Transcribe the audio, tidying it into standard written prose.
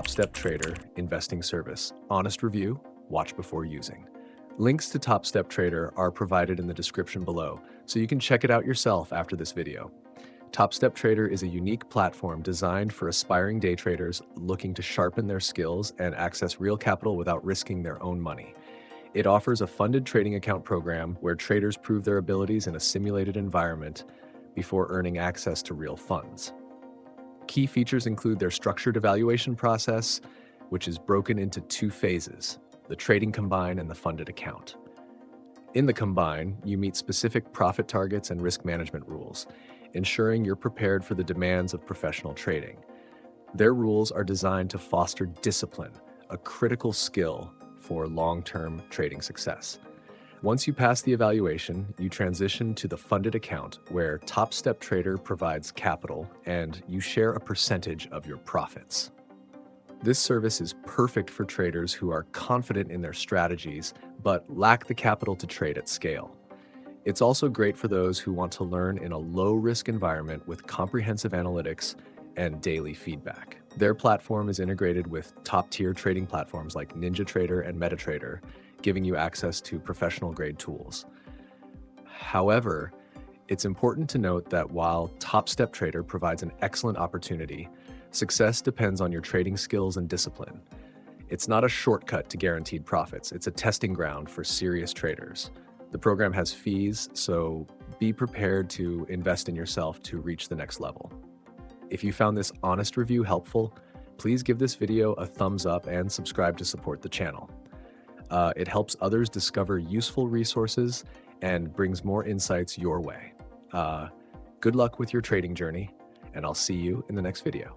TopStepTrader investing service. Honest review, watch before using. Links to TopStepTrader are provided in the description below, so you can check it out yourself after this video. TopStepTrader is a unique platform designed for aspiring day traders looking to sharpen their skills and access real capital without risking their own money. It offers a funded trading account program where traders prove their abilities in a simulated environment before earning access to real funds. Key features include their structured evaluation process, which is broken into two phases: the trading combine and the funded account. In the combine, you meet specific profit targets and risk management rules, ensuring you're prepared for the demands of professional trading. Their rules are designed to foster discipline, a critical skill for long-term trading success. Once you pass the evaluation, you transition to the funded account, where TopStepTrader provides capital and you share a percentage of your profits. This service is perfect for traders who are confident in their strategies but lack the capital to trade at scale. It's also great for those who want to learn in a low-risk environment with comprehensive analytics and daily feedback. Their platform is integrated with top-tier trading platforms like NinjaTrader and MetaTrader, giving you access to professional-grade tools. However, it's important to note that while TopStepTrader provides an excellent opportunity, success depends on your trading skills and discipline. It's not a shortcut to guaranteed profits. It's a testing ground for serious traders. The program has fees, so be prepared to invest in yourself to reach the next level. If you found this honest review helpful, please give this video a thumbs up and subscribe to support the channel. It helps others discover useful resources and brings more insights your way. Good luck with your trading journey, and I'll see you in the next video.